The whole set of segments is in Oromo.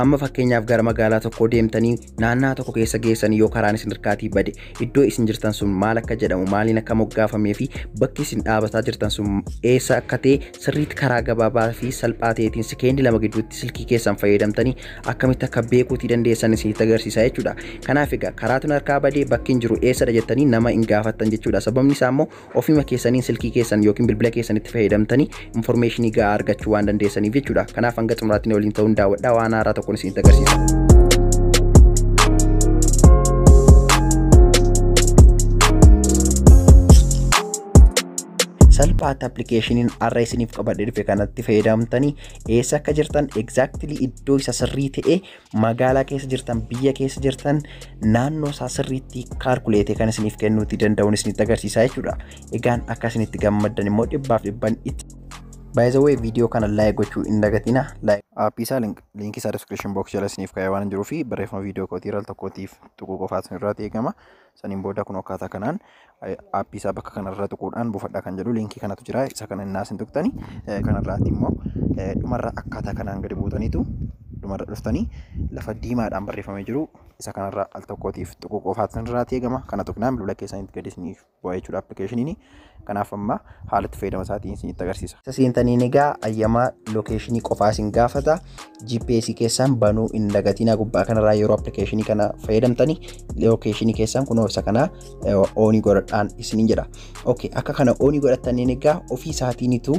amma fakkeenyaaf gara magaalaa tokkoo deemtanii naannaa tokko keessa geessanii yoo karaan isin hirkaatii bade iddoo isin jirtan sun maal akka jedhamu maaliin akka moggaafamee fi bakki isin dhaabataa jirtan sun eessa akka ta'e sirriitti karaa gabaabaa fi salphaa ta'eetiin sekeendii 2 gidduutti silkii keessan fayyadamtanii akkamitti akka beekuutii dandeessan isinitti agarsiisa jechuudha. Kanaaf egaa karaatu harkaa badee bakki hin jiru eessadha jettanii nama hin gaafattan jechuudha. Sababni isaa immoo ofuma keessaniin silkii keessan yookiin bilbila keessanitti fayyadamtanii information gahaa argachuu waan dandeessaniif jechuudha. Kanaaf hanga xumuraatti waliin ta'uun daawwadhaa waan haaraa tokko isinitti agarsiisa. salphaatti applicationin arra isiniif qabadhe dhufe kanatti fayyadamtanii eessa akka jirtan exactly iddoo isa sirrii ta'e magaalaa keessa jirtan biyya keessa jirtan naannoo isaa sirriitti calculate kan isiniif kennuuti danda'uun isinitti agarsiisa jechuudha. Egaan akka isinitti gammaddan immoo 100% by the way video kana like gochuu hin dagatina. Like pisa link isa description box jala isiniif kaa'ee waan jiruuf barreeffama video kootii irra tokkootiif tuquu qofaatu irraa eegama. Saniin booda kun akkaataa kanaan pisa bakka kanarra tuquudhaan buufadhaa kan jedhu linkii kanatu jira. Isa kana innaa isin tuqtanii kanarraatti immoo dhumarra akkaataa kanaan gadi buutaniitu dhumarra dhuftanii lafa diimaadhaan barreeffamee jiru isa kanarra al tokkootiif tuquu qofaatu irraa eegama. Kana tuqnaan bilbila keessanitti gadi isiniif bu'aa jechuudha applicationini. Kanaaf amma haalatti fayyadama isaatiin isinitti agarsiisa. Seentanii egaa ayyamaa lokeeshinii qofaa isin gaafata. GPS keessan banuu hin dagatina. Gubbaa kanarraa yeroo applicationii kana fayyadamtanii lokeeshinii keessan kunoo isa kana oonii godhadhaan isiniin jedha. Okay, akka kana oonii godhattaniin egaa ofii isaatiinitu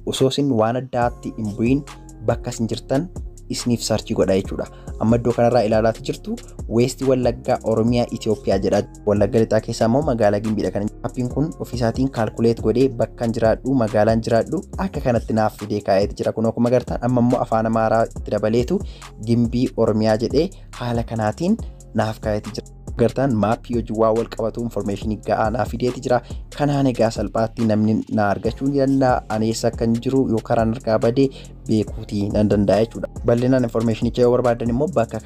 osoo isin waan addaatti hin bu'in bakka isin jirtan isiniif sarchii godha jechuudha. Amma iddoo kanarraa ilaalaa jirtu West Wallaggaa Oromiyaa Itoophiyaa jedha. Wallagga lixaa keessaa immoo magaalaa Gimbiidha. Kan appiin kun ofii isaatiin calculate godhee bakkan jiraadhu magaalaan jiraadhu akka kanatti naaf fidee kaa'eeti jira. Kun akkuma agartan amma immoo afaan Amaaraa itti dabaleetu Gimbii Oromiyaa jedhee haala kanaatiin naaf kaa'eeti jira. Gartaan maappii hojii waa wal qabatu information gahaa naaf fideeti jira. Kanaan egaa salphaatti namni na argachuu ni danda'a. Ani eessa kan jiru yoo karaan harkaa badee beekuutii nan danda'a jechuudha. Bal'inaan informationicha yoo barbaadan immoo bakka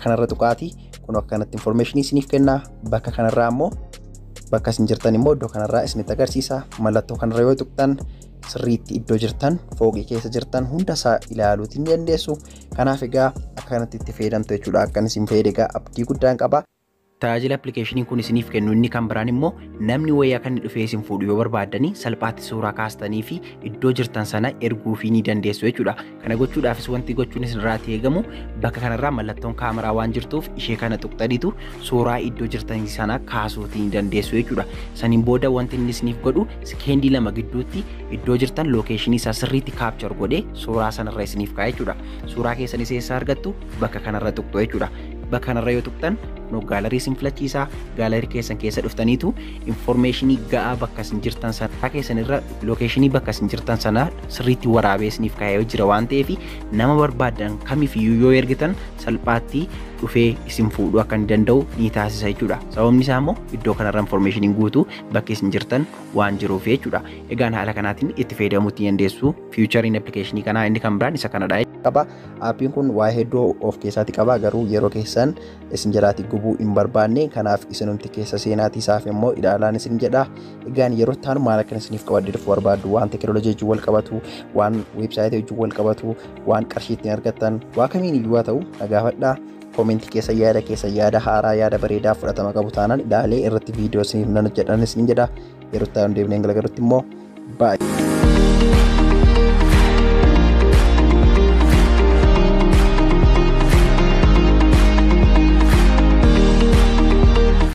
kanarra tuqaati. Kun akkanatti information isiniif kenna. Bakka kanarraa immoo bakka isin jirtan immoo iddoo kanarraa isinitti agarsiisa. Mallattoo kanarra yoo tuqtan sirriitti iddoo jirtan fooqii keessa jirtan hunda isaa ilaaluutii ni dandeessu. Kanaaf egaa akka kanatti itti fayyadamtu jechuudha. Akkan isin fayyade egaa abdii guddaan qaba. Tajaajila applicationin kun isiniif kennu inni kan biraan immoo namni wayyaa kan dhufee isin fuudhu yoo barbaadanii salphaatti suuraa kaastanii fi iddoo jirtan sana erguu fi ni dandeessu jechuudha. Kana gochuudhaafis wanti gochuun isinirraa eegamu bakka kanarraa mallattoon kaameraa waan jirtuuf ishee kana tuqxaniitu suuraa iddoo jirtan sana kaasuutii ni dandeessu jechuudha. Saniin booda wanti inni isiniif godhu sekeendii 2 gidduutti iddoo jirtan lokeeshinii isaa sirriitti kaapchar godhee suuraa sanarra isiniif kaa'a jechuudha. Suuraa keessan eessa argattu bakka kanarra tuqxu jechuudha. Bakka kanarra yoo tuqxan gaalarii isin filachiisa. Gaalarii keessan keessa dhuftaniitu informationii gahaa bakka isin jirtan sana keessan irra lokeeshinii bakka isin jirtan sana sirriitti waraabee isiniif kaa'ee jira waan ta'eef nama barbaadan kamiifiyyuu yoo ergitan salphaatti dhufee isin fuudhuu akka inni danda'u ni taasisa jechuudha. Sababni isaa immoo iddoo kanarra informationiin guutuu bakka isin jirtan waan jiruuf jechuudha. Egaan haala kanaatiin itti fayyadamuu ni dandeessu. Futurein applicationii kanaa inni kan biraan isa kanadha. Appiin kun waa hedduu of keessaatti qaba. Garuu yeroo keessan isin jiraatti gubuu hin barbaanne. Kanaaf isinumti keessa seenaatii isaaf immoo ilaalaan isin jedha. Egaan yeroo taanu maal akka isiniif qabadde dhufu barbaaddu waan teekinooloojii wajjin wal qabatu, waan weebsaayitii wajjin wal qabatu, waan qarshii ittiin argattan, waa kamiin iyyuu haa ta'u nagaafadhaa. Comment keessa yaada haaraa yaada bareedaa fudhatama qabu taanaan ilaalee irratti viidiyoo isiniif nan hojjedhan isin jedha. Yeroo taanu deemnee galagalutti immoo bye.